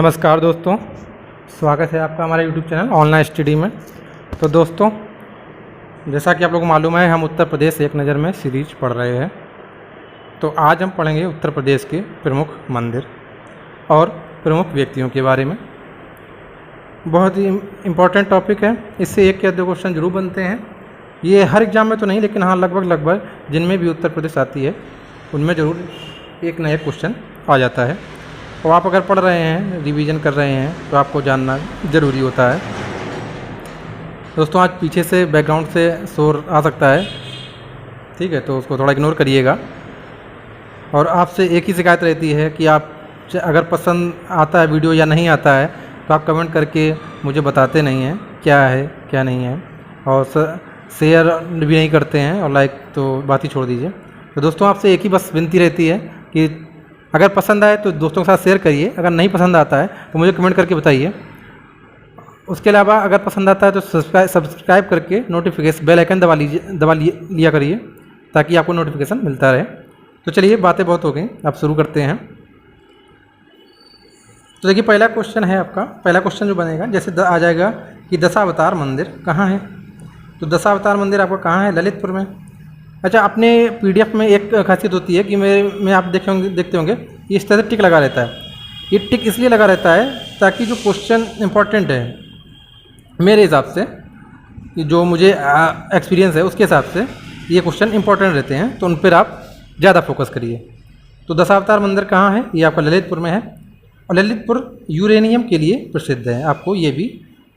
नमस्कार दोस्तों, स्वागत है आपका हमारे YouTube चैनल ऑनलाइन स्टडी में। तो दोस्तों, जैसा कि आप लोगों को मालूम है, हम उत्तर प्रदेश एक नज़र में सीरीज पढ़ रहे हैं। तो आज हम पढ़ेंगे उत्तर प्रदेश के प्रमुख मंदिर और प्रमुख व्यक्तियों के बारे में। बहुत ही इम्पोर्टेंट टॉपिक है, इससे एक या दो क्वेश्चन जरूर बनते हैं। ये हर एग्ज़ाम में तो नहीं, लेकिन हाँ लगभग जिनमें भी उत्तर प्रदेश आती है उनमें ज़रूर एक ना एक क्वेश्चन आ जाता है। और आप अगर पढ़ रहे हैं, रिवीजन कर रहे हैं, तो आपको जानना ज़रूरी होता है। दोस्तों, आज पीछे से बैकग्राउंड से शोर आ सकता है, ठीक है, तो उसको थोड़ा इग्नोर करिएगा। और आपसे एक ही शिकायत रहती है कि आप अगर पसंद आता है वीडियो या नहीं आता है तो आप कमेंट करके मुझे बताते नहीं हैं क्या है क्या नहीं है, और शेयर भी नहीं करते हैं, और लाइक तो बात ही छोड़ दीजिए। तो दोस्तों, आपसे एक ही बस विनती रहती है कि अगर पसंद आए तो दोस्तों के साथ शेयर करिए, अगर नहीं पसंद आता है तो मुझे कमेंट करके बताइए। उसके अलावा अगर पसंद आता है तो सब्सक्राइब करके नोटिफिकेशन बेल आइकन दबा लिया करिए, ताकि आपको नोटिफिकेशन मिलता रहे। तो चलिए, बातें बहुत हो गई, अब शुरू करते हैं। तो देखिए, पहला क्वेश्चन है आपका। पहला क्वेश्चन जो बनेगा, जैसे आ जाएगा कि दशावतार मंदिर कहाँ है। तो दशावतार मंदिर आपका कहाँ है? ललितपुर में। अच्छा, अपने PDF में एक खासियत होती है कि मैं आप देखते होंगे ये इस तरह से टिक लगा रहता है। ये टिक इसलिए लगा रहता है ताकि जो क्वेश्चन इम्पोर्टेंट है मेरे हिसाब से, जो मुझे एक्सपीरियंस है उसके हिसाब से ये क्वेश्चन इंपॉर्टेंट रहते हैं, तो उन पर आप ज़्यादा फोकस करिए। तो दशावतार मंदिर कहाँ है? ये आपका ललितपुर में है, और ललितपुर यूरेनियम के लिए प्रसिद्ध है, आपको ये भी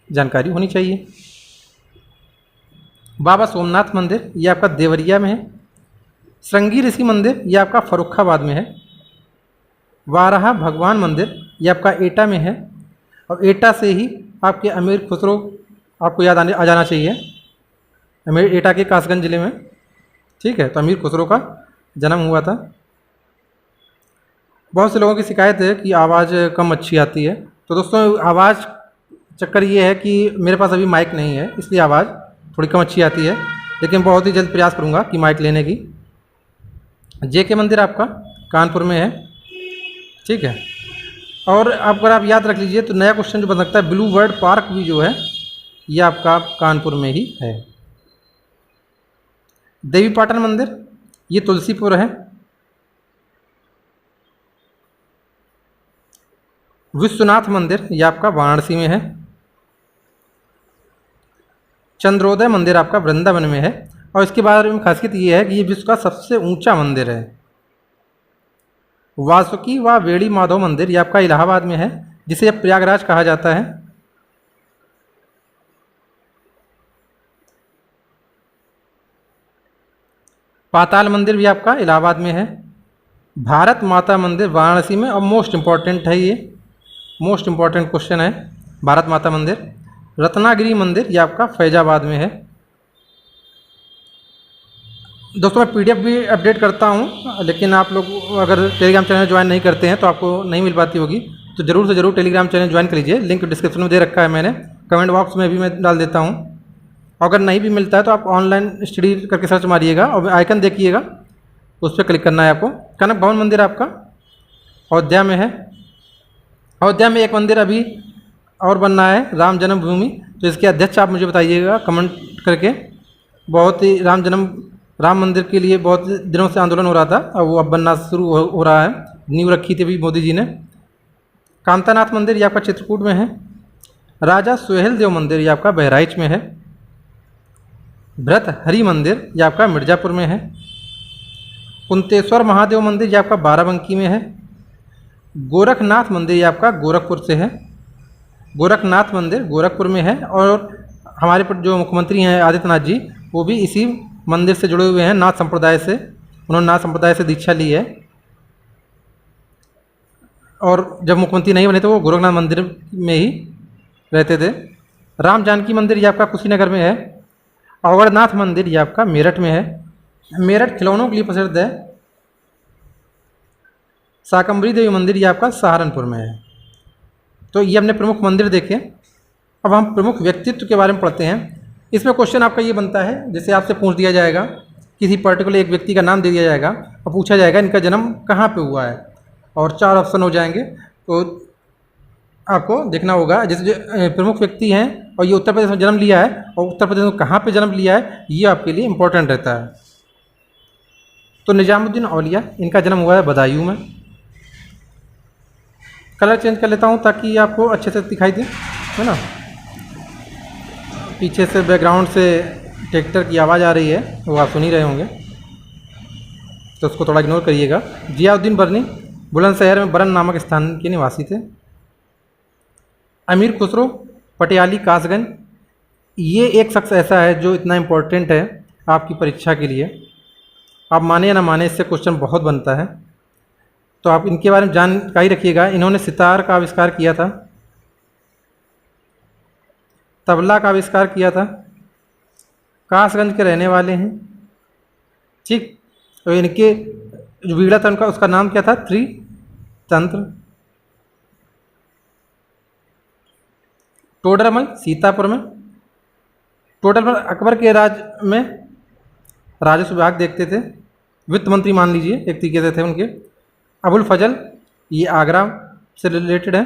जानकारी होनी चाहिए। बाबा सोमनाथ मंदिर ये आपका देवरिया में है। श्रृंगी ऋषि मंदिर ये आपका फर्रुखाबाद में है। वाराह भगवान मंदिर ये आपका एटा में है, और एटा से ही आपके अमीर खुसरो आपको याद आ जाना चाहिए। अमीर एटा के कासगंज ज़िले में, ठीक है। तो अमीर खुसरो का जन्म हुआ था। बहुत से लोगों की शिकायत है कि आवाज़ कम अच्छी आती है। तो दोस्तों, आवाज़ चक्कर ये है कि मेरे पास अभी माइक नहीं है, इसलिए आवाज़ थोड़ी कम अच्छी आती है, लेकिन बहुत ही जल्द प्रयास करूँगा कि माइक लेने की। JK मंदिर आपका कानपुर में है, ठीक है। और अगर आप याद रख लीजिए तो नया क्वेश्चन जो बन सकता है, ब्लू बर्ड पार्क भी जो है ये आपका कानपुर में ही है। देवी पाटन मंदिर ये तुलसीपुर है। विश्वनाथ मंदिर ये आपका वाराणसी में है। चंद्रोदय मंदिर आपका वृंदावन में है, और इसके बारे में खासियत ये है कि ये विश्व का सबसे ऊंचा मंदिर है। वासुकी व वेड़ी माधव मंदिर ये आपका इलाहाबाद में है, जिसे प्रयागराज कहा जाता है। पाताल मंदिर भी आपका इलाहाबाद में है। भारत माता मंदिर वाराणसी में, और मोस्ट इम्पॉर्टेंट है, ये मोस्ट इम्पॉर्टेंट क्वेश्चन है, भारत माता मंदिर। रत्नागिरी मंदिर ये आपका फैजाबाद में है। दोस्तों, मैं PDF भी अपडेट करता हूँ, लेकिन आप लोग अगर टेलीग्राम चैनल ज्वाइन नहीं करते हैं तो आपको नहीं मिल पाती होगी, तो ज़रूर से ज़रूर टेलीग्राम चैनल ज्वाइन कर लीजिए। लिंक डिस्क्रिप्शन में दे रखा है मैंने, कमेंट बॉक्स में भी मैं डाल देता हूँ। अगर नहीं भी मिलता है तो आप ऑनलाइन स्टडी करके सर्च मारिएगा और आइकन देखिएगा, उस पर क्लिक करना है आपको। कनक भवन मंदिर आपका अयोध्या में है। अयोध्या में एक मंदिर अभी और बनना है, राम जन्मभूमि। तो इसके अध्यक्ष आप मुझे बताइएगा कमेंट करके। बहुत ही राम मंदिर के लिए बहुत दिनों से आंदोलन हो रहा था, और वो अब बनना शुरू हो रहा है। नींव रखी थी अभी मोदी जी ने। कांतानाथ मंदिर ये आपका चित्रकूट में है। राजा सुहेल देव मंदिर ये आपका बहराइच में है। भरत हरि मंदिर ये आपका मिर्ज़ापुर में है। कुंतेश्वर महादेव मंदिर ये आपका बाराबंकी में है। गोरखनाथ मंदिर ये आपका गोरखपुर से है। गोरखनाथ मंदिर गोरखपुर में है, और हमारे पर जो मुख्यमंत्री हैं आदित्यनाथ जी, वो भी इसी मंदिर से जुड़े हुए हैं, नाथ संप्रदाय से। उन्होंने नाथ संप्रदाय से दीक्षा ली है, और जब मुख्यमंत्री नहीं बने तो वो गोरखनाथ मंदिर में ही रहते थे। राम जानकी मंदिर ये आपका कुशीनगर में है। अवरनाथ मंदिर ये आपका मेरठ में है। मेरठ खिलौनों के लिए प्रसिद्ध है। शाकंभरी देवी मंदिर ये आपका सहारनपुर में है। तो ये हमने प्रमुख मंदिर देखे। अब हम प्रमुख व्यक्तित्व के बारे में पढ़ते हैं। इसमें क्वेश्चन आपका ये बनता है, जैसे आपसे पूछ दिया जाएगा, किसी पर्टिकुलर एक व्यक्ति का नाम दे दिया जाएगा और पूछा जाएगा इनका जन्म कहाँ पे हुआ है, और 4 ऑप्शन हो जाएंगे। तो आपको देखना होगा, जैसे जो प्रमुख व्यक्ति हैं और ये उत्तर प्रदेश में जन्म लिया है और उत्तर प्रदेश में कहाँ पे जन्म लिया है ये आपके लिए इम्पोर्टेंट रहता है। तो निजामुद्दीन औलिया, इनका जन्म हुआ है बदायूं में। कलर चेंज कर लेता हूँ ताकि ये आपको अच्छे से दिखाई दे, है ना। पीछे से बैकग्राउंड से ट्रैक्टर की आवाज़ आ रही है, वो आप सुन ही रहे होंगे, तो उसको थोड़ा इग्नोर करिएगा। जियाउद्दीन बरनी बुलंदशहर में बरन नामक स्थान के निवासी थे। अमीर खुसरो पटियाली कासगंज, ये एक शख्स ऐसा है जो इतना इम्पोर्टेंट है आपकी परीक्षा के लिए, आप माने या ना माने इससे क्वेश्चन बहुत बनता है, तो आप इनके बारे में जानकारी रखिएगा। इन्होंने सितार का आविष्कार किया था, तबला का आविष्कार किया था, कासगंज के रहने वाले हैं, ठीक। तो इनके जो वीणा था उनका, उसका नाम क्या था, त्रितंत्र। टोडरमल सीतापुर में, टोडरमल अकबर के राज में राजस्व विभाग देखते थे, वित्त मंत्री मान लीजिए एक तरीके से थे उनके। अबुल फजल, ये आगरा से रिलेटेड है।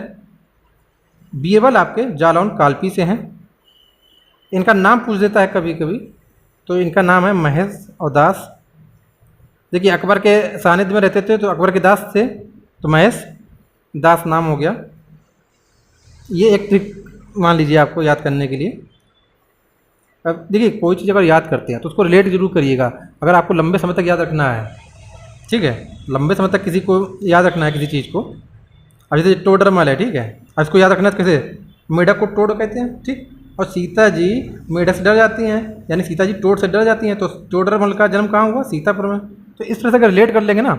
बीरबल आपके जालौन कालपी से हैं। इनका नाम पूछ देता है कभी कभी, तो इनका नाम है महेश और दास। देखिए अकबर के सानिध्य में रहते थे तो अकबर के दास थे, तो महेश दास नाम हो गया। ये एक ट्रिक मान लीजिए आपको याद करने के लिए। अब देखिए कोई चीज़ अगर याद करते हैं तो उसको रिलेट जरूर करिएगा, अगर आपको लंबे समय तक याद रखना है, ठीक है। लंबे समय तक किसी को याद रखना है किसी चीज़ को। अब जैसे टोडरमल है, ठीक है, अब इसको याद रखना है कैसे, मेढक को टोड कहते हैं, ठीक। और सीता जी मेढक से डर जाती हैं, यानी सीता जी टोड से डर जाती हैं, तो टोडरमल का जन्म कहाँ हुआ, सीतापुर में। तो इस तरह से अगर रिलेट कर लेंगे ना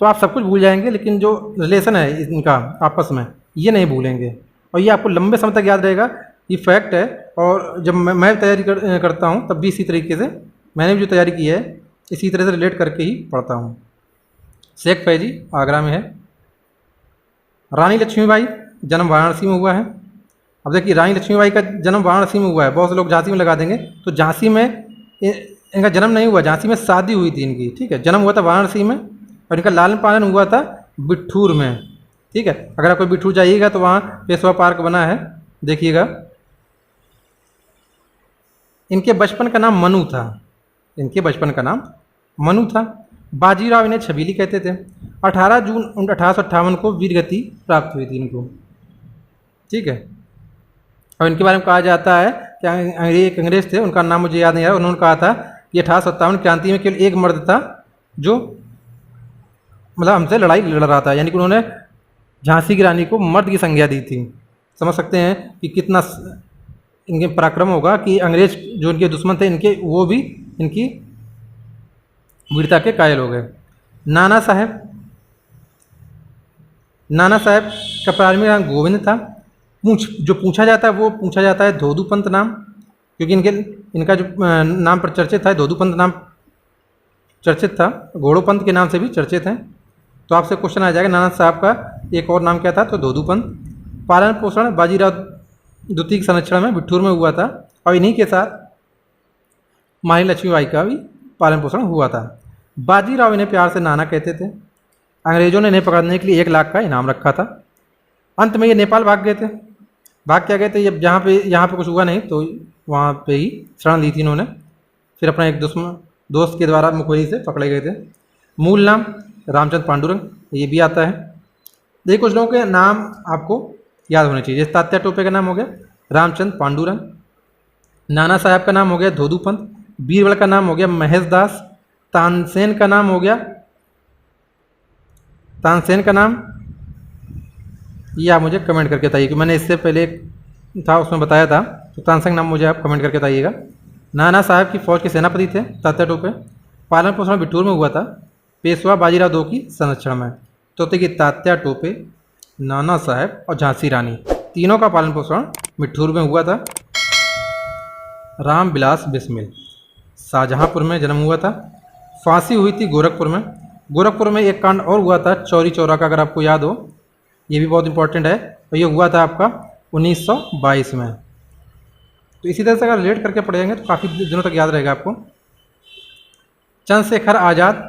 तो आप सब कुछ भूल जाएंगे, लेकिन जो रिलेशन है इनका आपस में ये नहीं भूलेंगे, और ये आपको लंबे समय तक याद रहेगा, ये फैक्ट है। और जब मैं तैयारी करता हूँ तब भी इसी तरीके से, मैंने भी जो तैयारी की है इसी तरह से रिलेट करके ही पढ़ता हूँ। शेख फैजी आगरा में है। रानी लक्ष्मीबाई जन्म वाराणसी में हुआ है। अब देखिए रानी लक्ष्मीबाई का जन्म वाराणसी में हुआ है, बहुत से लोग झांसी में लगा देंगे, तो झांसी में इनका जन्म नहीं हुआ, झांसी में शादी हुई थी इनकी, ठीक है। जन्म हुआ था वाराणसी में और इनका लालन पालन हुआ था बिठूर में, ठीक है। अगर आप कोई बिठूर जाइएगा तो वहाँ पेशवा पार्क बना है, देखिएगा। इनके बचपन का नाम मनु था, इनके बचपन का नाम मनु था। बाजीराव इन्हें छबीली कहते थे। 18 जून 1858 को वीरगति प्राप्त हुई थी इनको, ठीक है। और इनके बारे में कहा जाता है कि एक अंग्रेज थे, उनका नाम मुझे याद नहीं आ रहा, उन्होंने कहा था कि 1857 क्रांति में केवल एक मर्द था जो मतलब हमसे लड़ाई लड़ रहा था, यानी कि उन्होंने झांसी की रानी को मर्द की संज्ञा दी थी। समझ सकते हैं कि कितना इनके पराक्रम होगा कि अंग्रेज जो इनके दुश्मन थे इनके, वो भी इनकी वीरता के कायल हो गए। नाना साहब, नाना साहब का प्रारंभिक नाम गोविंद था। जो पूछा जाता है वो पूछा जाता है धोदूपंत नाम, क्योंकि इनका जो नाम पर चर्चित था, धोदूपंत नाम चर्चित था, घोड़ोपंत के नाम से भी चर्चित हैं। तो आपसे क्वेश्चन आ जाएगा नाना साहब का एक और नाम क्या था, तो धोदूपंत। पालन पोषण बाजीराव द्वितीय के संरक्षण में बिठूर में हुआ था, और इन्हीं के साथ महारानी लक्ष्मीबाई का भी पालन पोषण हुआ था। बाजीराव इन्हें प्यार से नाना कहते थे। अंग्रेजों ने इन्हें पकड़ने के लिए 1 लाख का इनाम रखा था। अंत में ये नेपाल भाग गए थे। भाग क्या गए थे, ये यहाँ पे कुछ हुआ नहीं तो वहाँ पे ही शरण ली थी इन्होंने। फिर अपना एक दोस्त के द्वारा मुखबिरी से पकड़े गए थे। मूल नाम रामचंद्र पांडुरंग, ये भी आता है। देखिए कुछ लोगों के नाम आपको याद होने चाहिए। जैसे तात्या टोपे का नाम हो गया रामचंद्र पांडुरंग, नाना साहब का नाम हो गया धोदूपंत, बीरबल का नाम हो गया महेश दास, तानसेन का नाम हो गया, तानसेन का नाम ये आप मुझे कमेंट करके बताइए कि मैंने इससे पहले था उसमें बताया था, तो तानसेन नाम मुझे आप कमेंट करके बताइएगा। नाना साहब की फौज के सेनापति थे तात्या टोपे। पालन पोषण बिठूर में हुआ था, पेशवा बाजीराव दो की संरक्षण में। तो देखिए तात्या टोपे, नाना साहब और झांसी रानी तीनों का पालन पोषण बिठूर में हुआ था। राम विलास बिस्मिल शाहजहाँपुर में जन्म हुआ था। फांसी हुई थी गोरखपुर में। गोरखपुर में एक कांड और हुआ था चौरी चौरा का, अगर आपको याद हो, ये भी बहुत इंपॉर्टेंट है। और ये हुआ था आपका 1922 में। तो इसी तरह से अगर रिलेट करके पढ़ेंगे तो काफ़ी दिनों तक याद रहेगा आपको। चंद्रशेखर आज़ाद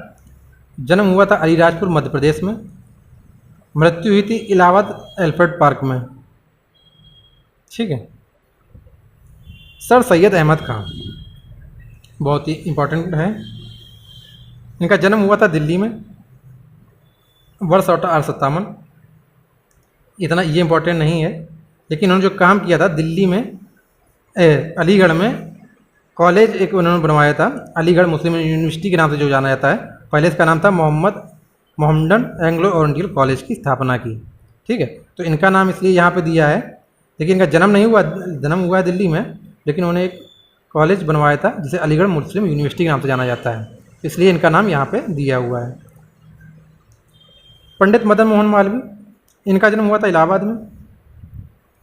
जन्म हुआ था अलीराजपुर मध्य प्रदेश में। मृत्यु हुई थी इलाहाबाद एल्फ्रेड पार्क में। ठीक है। सर सैयद अहमद खान बहुत ही इम्पोर्टेंट है। इनका जन्म हुआ था दिल्ली में, वर्ष 1857। इतना ये इम्पोर्टेंट नहीं है, लेकिन उन्होंने जो काम किया था दिल्ली में, अलीगढ़ में कॉलेज एक उन्होंने बनवाया था, अलीगढ़ मुस्लिम यूनिवर्सिटी के नाम से जो जाना जाता है। पहले इसका नाम था मोहम्मदन एंग्लो ओरिएंटल कॉलेज की स्थापना की। ठीक है, तो इनका नाम इसलिए यहाँ पे दिया है, लेकिन इनका जन्म नहीं हुआ, जन्म हुआ है दिल्ली में, लेकिन उन्होंने एक कॉलेज बनवाया था जिसे अलीगढ़ मुस्लिम यूनिवर्सिटी के नाम से जाना जाता है, इसलिए इनका नाम यहाँ पे दिया हुआ है। पंडित मदन मोहन मालवीय, इनका जन्म हुआ था इलाहाबाद में।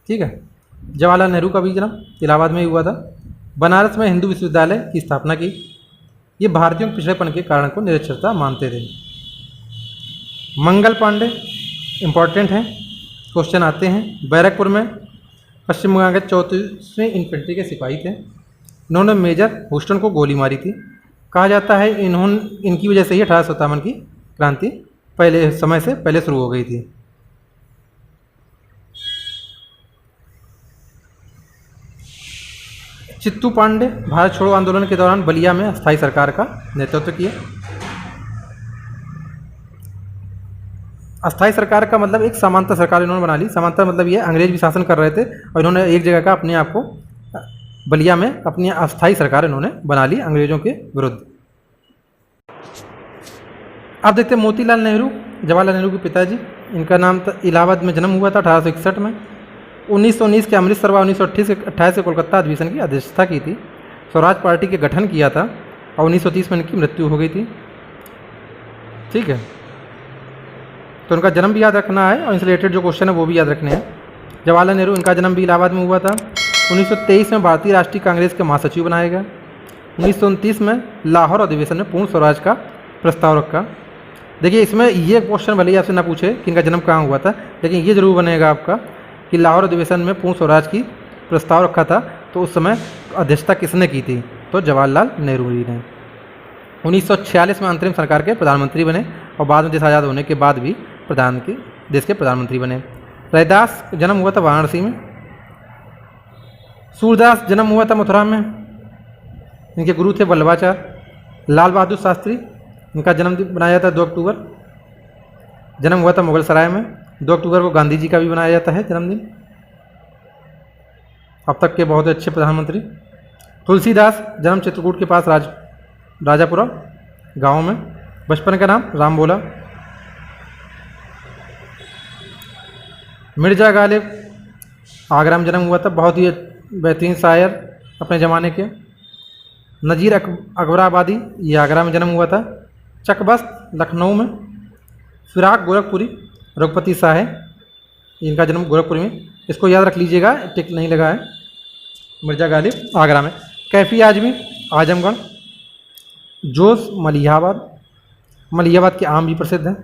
ठीक है, जवाहरलाल नेहरू का भी जन्म इलाहाबाद में ही हुआ था। बनारस में हिंदू विश्वविद्यालय की स्थापना की। ये भारतीयों के पिछड़ेपन के कारण को निरक्षरता मानते थे। मंगल पांडे इम्पॉर्टेंट हैं, क्वेश्चन आते हैं। बैरकपुर में पश्चिम बंगाल के 34वें इन्फेंट्री के सिपाही थे। इन्होंने मेजर ह्यूस्टन को गोली मारी थी। कहा जाता है इनकी वजह से ही 1857 की क्रांति पहले समय से पहले शुरू हो गई थी। चित्तू पांडे भारत छोड़ो आंदोलन के दौरान बलिया में अस्थायी सरकार का नेतृत्व किया। अस्थायी सरकार का मतलब एक समांतर सरकार इन्होंने बना ली। समांतर मतलब ये अंग्रेज भी शासन कर रहे थे और इन्होंने एक जगह का अपने आप को बलिया में अपनी अस्थायी सरकार इन्होंने बना ली अंग्रेजों के विरुद्ध। अब देखते हैं मोतीलाल नेहरू, जवाहरलाल नेहरू के पिताजी। इनका नाम इलाहाबाद में जन्म हुआ था 1861 में। 1919 के अमृतसर व 1928 के कोलकाता अधिवेशन की अध्यक्षता की थी। स्वराज पार्टी के गठन किया था और 1930 में इनकी मृत्यु हो गई थी। ठीक है, तो उनका जन्म भी याद रखना है और इनसे रिलेटेड जो क्वेश्चन है वो भी याद रखने हैं। जवाहरलाल नेहरू, इनका जन्म भी इलाहाबाद में हुआ था। 1923 में भारतीय राष्ट्रीय कांग्रेस के महासचिव बनाए गए। 1929 में लाहौर अधिवेशन में पूर्ण स्वराज का प्रस्ताव रखा। देखिए, इसमें ये क्वेश्चन भले ही आपसे ना पूछे कि इनका जन्म कहाँ हुआ था, लेकिन ये जरूर बनेगा आपका कि लाहौर अधिवेशन में पूर्ण स्वराज की प्रस्ताव रखा था, तो उस समय अध्यक्षता किसने की थी? तो जवाहरलाल नेहरू जी ने। 1946 में अंतरिम सरकार के प्रधानमंत्री बने और बाद में देश आज़ाद होने के बाद भी देश के प्रधानमंत्री बने। रैदास जन्म हुआ था वाराणसी में। सूरदास जन्म हुआ था मथुरा में। इनके गुरु थे वल्लभाचार्य। लाल बहादुर शास्त्री, इनका जन्मदिन बनाया जाता है 2 अक्टूबर। जन्म हुआ था मुगल सराय में। 2 अक्टूबर को गांधी जी का भी बनाया जाता है जन्मदिन। अब तक के बहुत अच्छे प्रधानमंत्री। तुलसीदास, जन्म चित्रकूट के पास राजापुरा गांव में। बचपन का नाम राम भोला। मिर्जा गालिब, आगरा में जन्म हुआ था, बहुत ही बेहतरीन शायर अपने ज़माने के। नज़ीर अकबराबादी, ये आगरा में जन्म हुआ था। चकबस्त लखनऊ में। फिराक गोरखपुरी, रघुपति शाह, इनका जन्म गोरखपुर में। इसको याद रख लीजिएगा, टिक नहीं लगा है। मिर्जा गालिब आगरा में। कैफी आजमी आजमगढ़। जोश मलिहाबाद, मलिहाबाद के आम भी प्रसिद्ध हैं।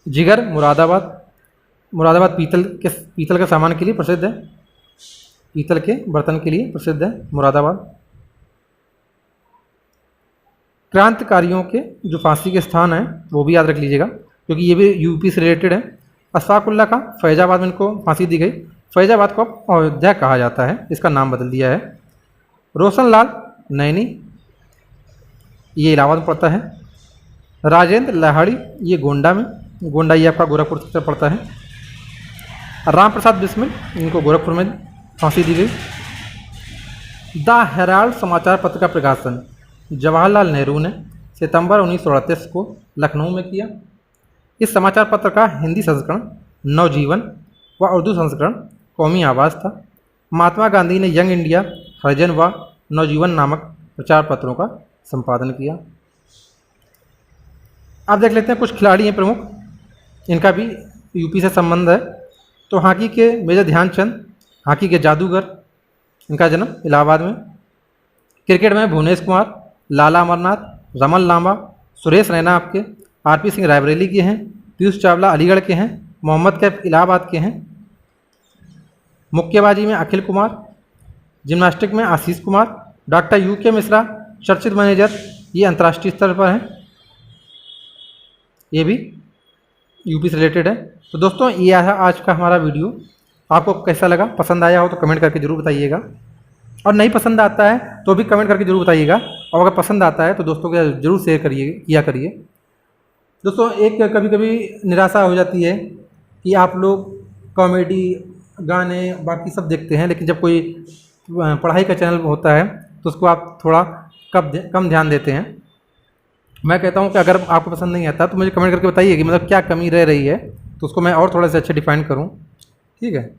जिगर मुरादाबाद, मुरादाबाद पीतल के सामान के लिए प्रसिद्ध है। पीतल के बर्तन के लिए प्रसिद्ध है मुरादाबाद। क्रांतिकारियों के जो फांसी के स्थान हैं वो भी याद रख लीजिएगा, क्योंकि ये भी यूपी से रिलेटेड है। अशफाकुल्ला खां, फैजाबाद में इनको फांसी दी गई। फैजाबाद को अब अयोध्या कहा जाता है, इसका नाम बदल दिया है। रोशन लाल नैनी, ये इलाहाबाद में पड़ता है। राजेंद्र लाहाड़ी, ये गोंडा में, गोंडा ये आपका गोरखपुर से पड़ता है। राम प्रसाद बिस्मिल, इनको गोरखपुर में फांसी दी गई। द हेराल्ड समाचार पत्र का प्रकाशन जवाहरलाल नेहरू ने सितंबर 1938 को लखनऊ में किया। इस समाचार पत्र का हिंदी संस्करण नवजीवन व उर्दू संस्करण कौमी आवाज़ था। महात्मा गांधी ने यंग इंडिया, हरिजन व नवजीवन नामक प्रचार पत्रों का संपादन किया। अब देख लेते हैं कुछ खिलाड़ी हैं प्रमुख, इनका भी यूपी से संबंध है। तो हॉकी के मेजर ध्यानचंद, हॉकी के जादूगर, इनका जन्म इलाहाबाद में। क्रिकेट में भुवनेश कुमार, लाला अमरनाथ, रमन लांबा, सुरेश रैना आपके, आरपी सिंह रायबरेली के हैं, पीयूष चावला अलीगढ़ के हैं, मोहम्मद कैफ इलाहाबाद के हैं। मुक्केबाजी में अखिल कुमार, जिम्नास्टिक में आशीष कुमार, डॉक्टर यूके मिश्रा चर्चित मैनेजर, ये अंतर्राष्ट्रीय स्तर पर हैं, ये भी यूपी से रिलेटेड है। तो दोस्तों ये है आज का हमारा वीडियो। आपको कैसा लगा, पसंद आया हो तो कमेंट करके ज़रूर बताइएगा, और नहीं पसंद आता है तो भी कमेंट करके ज़रूर बताइएगा, और अगर पसंद आता है तो दोस्तों के ज़रूर शेयर किया करिए। दोस्तों एक कभी कभी निराशा हो जाती है कि आप लोग कॉमेडी गाने बाकी सब देखते हैं, लेकिन जब कोई पढ़ाई का चैनल होता है तो उसको आप थोड़ा कम ध्यान देते हैं। मैं कहता हूं कि अगर आपको पसंद नहीं आता तो मुझे कमेंट करके बताइए कि मतलब क्या कमी रह रही है, तो उसको मैं और थोड़ा सा अच्छे डिफाइन करूं, ठीक है।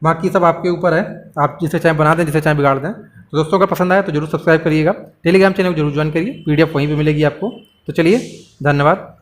बाकी सब आपके ऊपर है, आप जिसे चाहे बना दें, जिसे चाहे बिगाड़ दें। तो दोस्तों अगर पसंद आए तो जरूर सब्सक्राइब करिएगा, टेलीग्राम चैनल को जरूर ज्वाइन करिए, PDF वहीं पर मिलेगी आपको। तो चलिए, धन्यवाद।